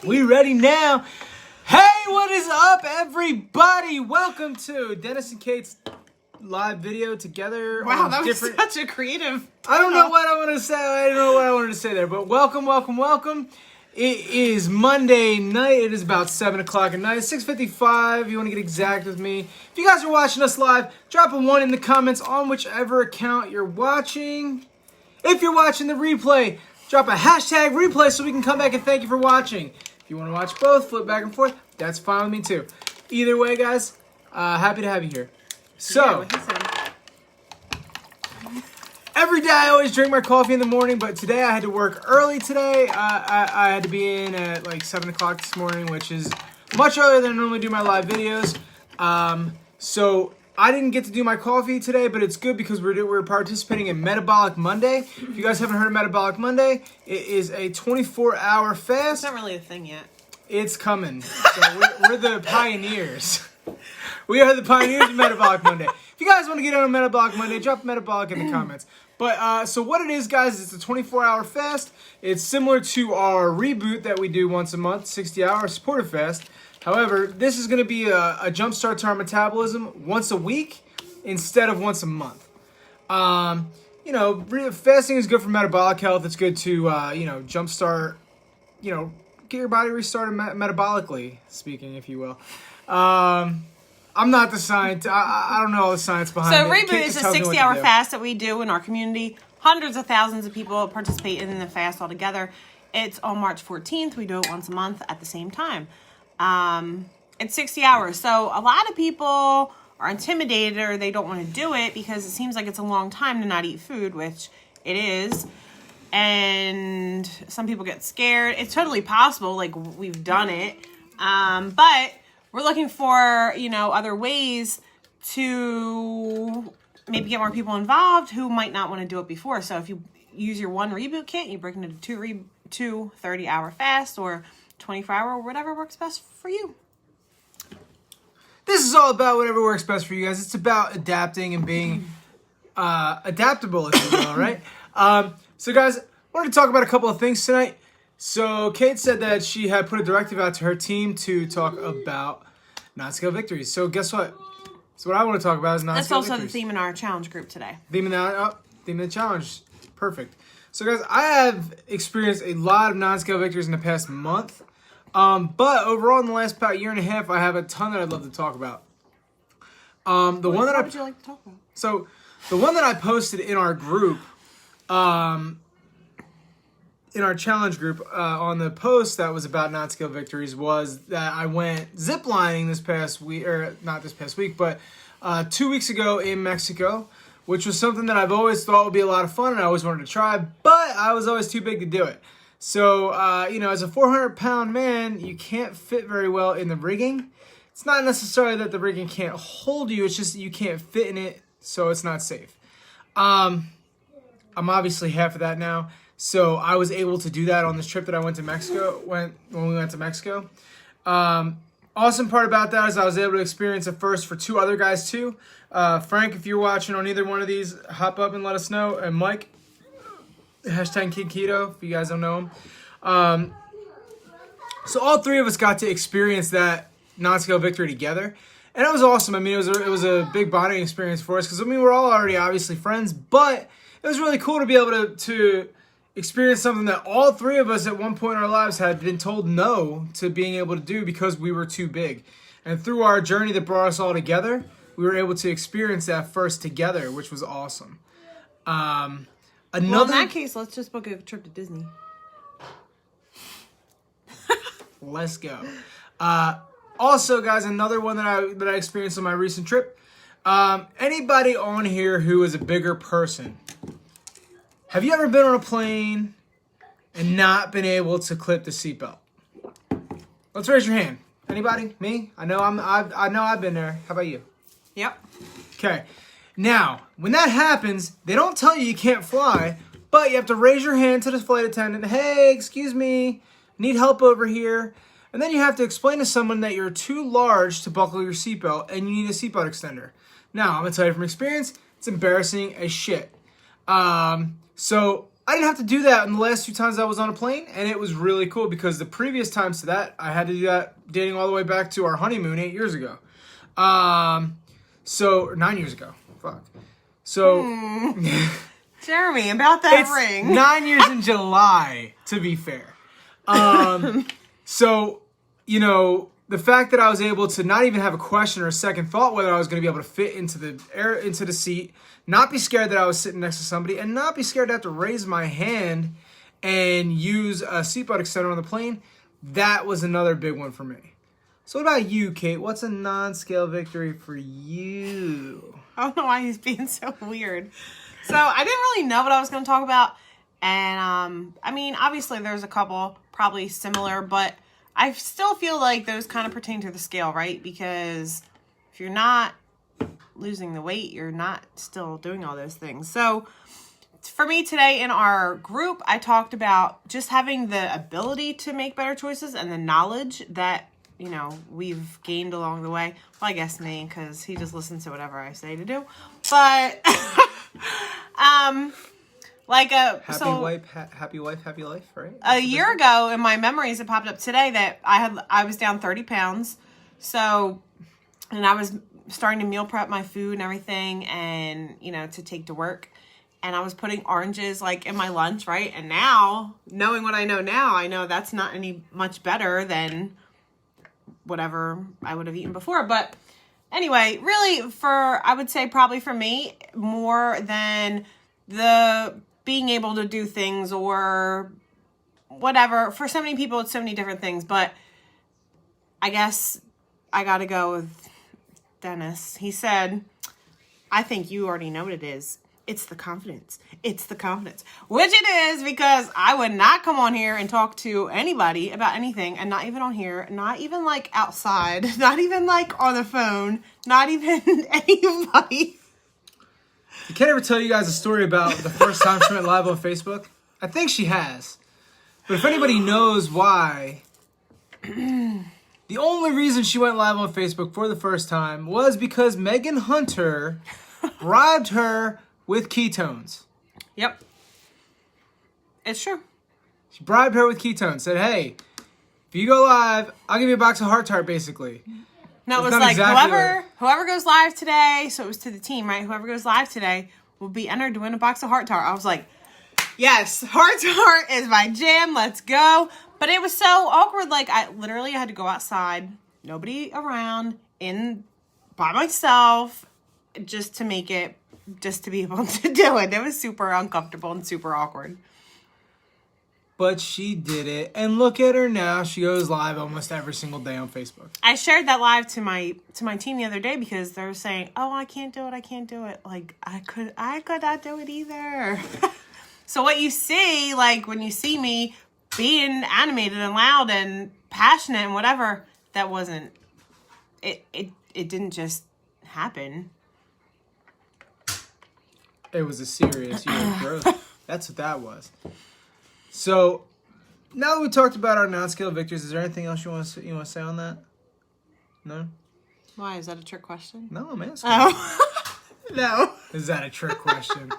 We ready now. Hey, what is up, everybody? Welcome to Dennis and Kate's live video together. Wow, that was such a creative. I don't know what I want to say. I don't know what I wanted to say there, but welcome. It is Monday night. It is about 7 o'clock at night. 6:55. You want to get exact with me. If you guys are watching us live, drop a 1 in the comments on whichever account you're watching. If you're watching the replay, drop a hashtag replay so we can come back and thank you for watching. If you want to watch both, flip back and forth, that's fine with me too. Either way, guys, happy to have you here. So, every day I always drink my coffee in the morning, but today I had to work early today. I had to be in at like 7 o'clock this morning, which is much earlier than I normally do my live videos. So I didn't get to do my coffee today, but it's good because we're participating in Metabolic Monday. If you guys haven't heard of Metabolic Monday, it is a 24-hour fast. It's not really a thing yet. It's coming. So we're the pioneers. We are the pioneers of Metabolic Monday. If you guys want to get on a Metabolic Monday, drop Metabolic in the comments. But so what it is, guys, it's a 24-hour fast. It's similar to our reboot that we do once a month, 60-hour supportive fast. However, this is going to be a jump start to our metabolism once a week instead of once a month. You know, fasting is good for metabolic health. It's good to, you know, jump start, you know, get your body restarted metabolically, speaking, if you will. I'm not the scientist. I don't know all the science behind it. So Reboot is a 60-hour fast that we do in our community. Hundreds of thousands of people participate in the fast altogether. It's on March 14th. We do it once a month at the same time. It's 60 hours. So a lot of people are intimidated or they don't want to do it because it seems like it's a long time to not eat food, which it is. And some people get scared. It's totally possible. Like, we've done it. But we're looking for, you know, other ways to maybe get more people involved who might not want to do it before. So if you use your one reboot kit, you break into two 30-hour fast or 24-hour or whatever works best for you. This is all about whatever works best for you guys. It's about adapting and being adaptable, if you will, right? So, guys, I wanted to talk about a couple of things tonight. So, Kate said that she had put a directive out to her team to talk about non-scale victories. So, guess what? So, what I want to talk about is non-scale victories. That's also the theme in our challenge group today. Theme of the challenge. Perfect. So, guys, I have experienced a lot of non-scale victories in the past month. But overall, in the last about year and a half, I have a ton that I'd love to talk about. What would you like to talk about? So, the one that I posted in our group, in our challenge group, on the post that was about non-scale victories, was that I went ziplining this past week, or not this past week, but 2 weeks ago in Mexico, which was something that I've always thought would be a lot of fun and I always wanted to try, but I was always too big to do it. So, you know, as a 400-pound man, you can't fit very well in the rigging. It's not necessarily that the rigging can't hold you, it's just that you can't fit in it, so it's not safe. I'm obviously half of that now, so I was able to do that on this trip that I went to Mexico, when we went to Mexico. Awesome part about that is I was able to experience a first for two other guys too. Frank, if you're watching on either one of these, hop up and let us know, and Mike, hashtag Kid Keto, if you guys don't know him. So all three of us got to experience that non-scale victory together. And it was awesome. I mean, it was a big bonding experience for us because, I mean, we're all already obviously friends, but it was really cool to be able to experience something that all three of us at one point in our lives had been told no to being able to do because we were too big. And through our journey that brought us all together, we were able to experience that first together, which was awesome. Well, in that case, let's just book a trip to Disney. Let's go. Also, guys, another one that I experienced on my recent trip. Anybody on here who is a bigger person, have you ever been on a plane and not been able to clip the seatbelt? Let's raise your hand. Anybody? Me? I know I've been there. How about you? Yep. Okay. Now, when that happens, they don't tell you can't fly, but you have to raise your hand to the flight attendant. Hey, excuse me, need help over here. And then you have to explain to someone that you're too large to buckle your seatbelt and you need a seatbelt extender. Now, I'm going to tell you from experience, it's embarrassing as shit. So I didn't have to do that in the last 2 times I was on a plane, and it was really cool because the previous times to that, I had to do that dating all the way back to our honeymoon 8 years ago. So 9 years ago. Fuck. So Jeremy, about that it's ring. 9 years in July, to be fair. So, you know, the fact that I was able to not even have a question or a second thought whether I was going to be able to fit into the seat, not be scared that I was sitting next to somebody, and not be scared to have to raise my hand and use a seatbelt extender on the plane, that was another big one for me. So what about you, Kate? What's a non-scale victory for you? I don't know why he's being so weird. So I didn't really know what I was going to talk about. And, I mean, obviously there's a couple probably similar, but I still feel like those kind of pertain to the scale, right? Because if you're not losing the weight, you're not still doing all those things. So for me today in our group, I talked about just having the ability to make better choices and the knowledge that, you know, we've gained along the way. Well, I guess me, because he just listens to whatever I say to do. But, Happy wife, happy life, right? A year ago in my memories, it popped up today that I was down 30 pounds. So, and I was starting to meal prep my food and everything, and, you know, to take to work. And I was putting oranges like in my lunch, right? And now, knowing what I know now, I know that's not any much better than whatever I would have eaten before. But anyway, really I would say probably for me, more than the being able to do things or whatever. For so many people, it's so many different things. But I guess I got to go with Dennis. He said, I think you already know what it is. It's the confidence. It's the confidence. Which it is, because I would not come on here and talk to anybody about anything, and not even on here, not even like outside, not even like on the phone, not even anybody. Did Kate ever tell you guys a story about the first time she went live on Facebook? I think she has. But if anybody knows why, the only reason she went live on Facebook for the first time was because Megan Hunter bribed her with ketones. Yep. It's true. She bribed her with ketones. Said, hey, if you go live, I'll give you a box of Heart Tart, basically. No, it was like exactly whoever goes live today, so it was to the team, right? Whoever goes live today will be entered to win a box of Heart Tart. I was like, yes, Heart Tart is my jam. Let's go. But it was so awkward. Like, I literally had to go outside, nobody around, by myself, just to make it, just to be able to do it. It was super uncomfortable and super awkward. But she did it, and look at her now. She goes live almost every single day on Facebook. I shared that live to my team the other day because they were saying, "Oh, I can't do it. Like I could not do it either." So what you see, like when you see me being animated and loud and passionate and whatever, that wasn't it. It didn't just happen. It was a serious year of growth. That's what that was. So, now that we talked about our non-scale victories, is there anything else you want to say on that? No? Why? Is that a trick question? No, I'm asking. Oh. No. Is that a trick question?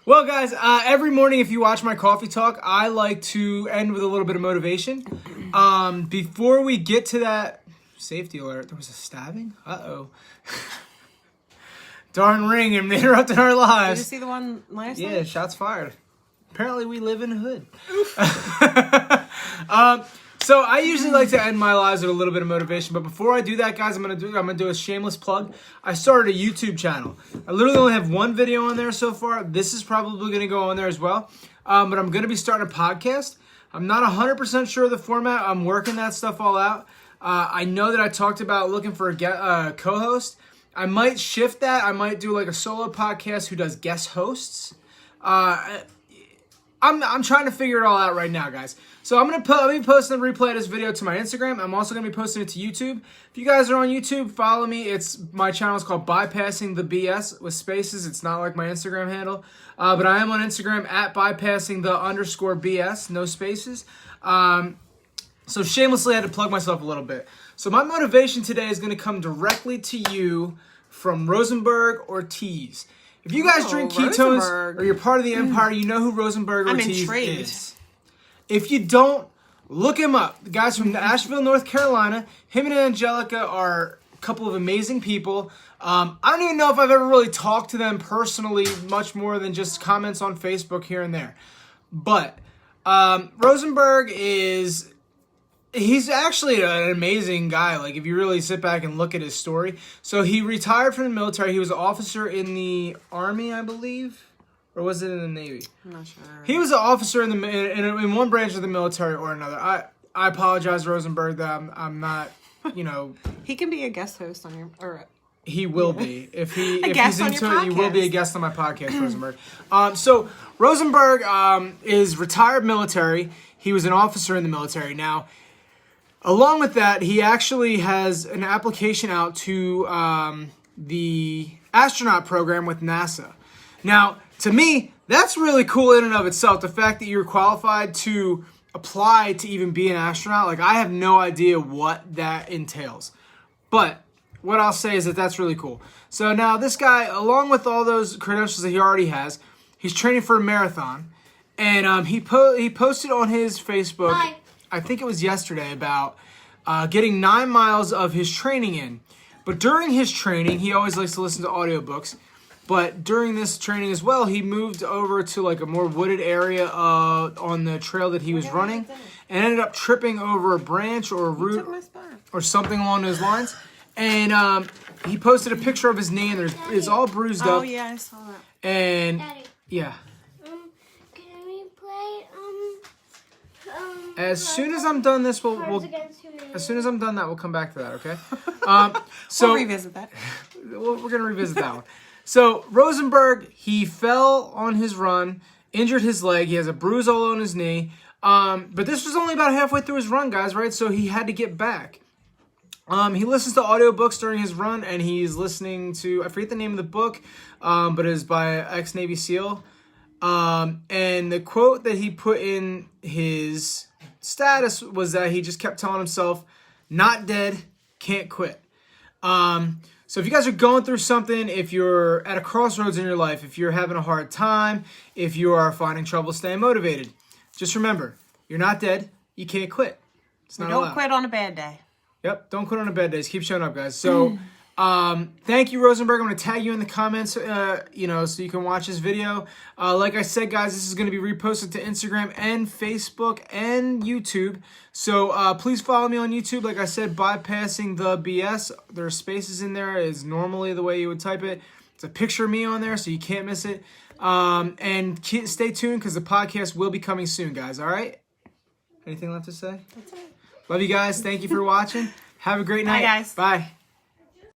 Well, guys, every morning if you watch my coffee talk, I like to end with a little bit of motivation. Before we get to that, safety alert, there was a stabbing? Uh-oh. Darn ring and interrupting our lives. Did you see the one last night? Yeah, shots fired. Apparently we live in a hood. So I usually like to end my lives with a little bit of motivation, but before I do that, guys, I'm gonna do a shameless plug. I started a YouTube channel. I literally only have one video on there so far. This is probably gonna go on there as well. But I'm gonna be starting a podcast. I'm not 100% sure of the format. I'm working that stuff all out. I know that I talked about looking for a co-host. I might shift that. I might do like a solo podcast who does guest hosts. I'm trying to figure it all out right now, guys. So I'm gonna be posting a replay of this video to my Instagram. I'm also gonna be posting it to YouTube. If you guys are on YouTube, follow me. My channel is called Bypassing the BS with spaces. It's not like my Instagram handle, but I am on Instagram at bypassing_BS, no spaces. So shamelessly, I had to plug myself a little bit. So my motivation today is gonna come directly to you from Rosenberg Ortiz. If you guys drink ketones Rosenberg. or you're part of the empire, you know who Rosenberg I'm Ortiz intrigued. is. If you don't, look him up. The guys from Asheville, North Carolina. Him and Angelica are a couple of amazing people. I don't even know if I've ever really talked to them personally much more than just comments on Facebook here and there. But Rosenberg he's actually an amazing guy. Like, if you really sit back and look at his story. So he retired from the military. He was an officer in the Army, I believe. Or was it in the Navy? I'm not sure. He was an officer in one branch of the military or another. I apologize, Rosenberg, that I'm not, He can be a guest host on your... He will be. If he's guest on into your it, he will be a podcast. guest on my podcast, Rosenberg. So Rosenberg is retired military. He was an officer in the military. Now, along with that, he actually has an application out to the astronaut program with NASA. Now, to me, that's really cool in and of itself. The fact that you're qualified to apply to even be an astronaut, like, I have no idea what that entails. But what I'll say is that that's really cool. So now this guy, along with all those credentials that he already has, he's training for a marathon. And he posted on his Facebook, I think it was yesterday, about getting 9 miles of his training in. But during his training, he always likes to listen to audiobooks. But during this training as well, he moved over to like a more wooded area on the trail that he was running, and ended up tripping over a branch or a root or something along those lines. And he posted a picture of his knee, and it's all bruised up. Oh, yeah, I saw that. And Daddy, yeah, can we play as soon as I'm done this, Cards Against Humanity? as soon as I'm done that, we'll come back to that. Okay. We'll revisit that. We're gonna revisit that one. So Rosenberg, he fell on his run, injured his leg. He has a bruise all on his knee. But this was only about halfway through his run, guys, right? So he had to get back. He listens to audiobooks during his run, and he's listening to, I forget the name of the book, but it's by an ex-Navy SEAL. And the quote that he put in his status was that he just kept telling himself, not dead, can't quit. So if you guys are going through something, if you're at a crossroads in your life, if you're having a hard time, if you are finding trouble staying motivated, just remember, you're not dead, you can't quit. It's not allowed. Don't quit on a bad day. Yep, don't quit on a bad day. Keep showing up, guys. So, thank you, Rosenberg. I'm going to tag you in the comments, so you can watch this video. Like I said, guys, this is going to be reposted to Instagram and Facebook and YouTube. So, please follow me on YouTube. Like I said, bypassing the BS. There are spaces in there is normally the way you would type it. It's a picture of me on there, so you can't miss it. And stay tuned because the podcast will be coming soon, guys. All right? Anything left to say? That's it. Love you guys. Thank you for watching. Have a great night. Bye, guys. Bye.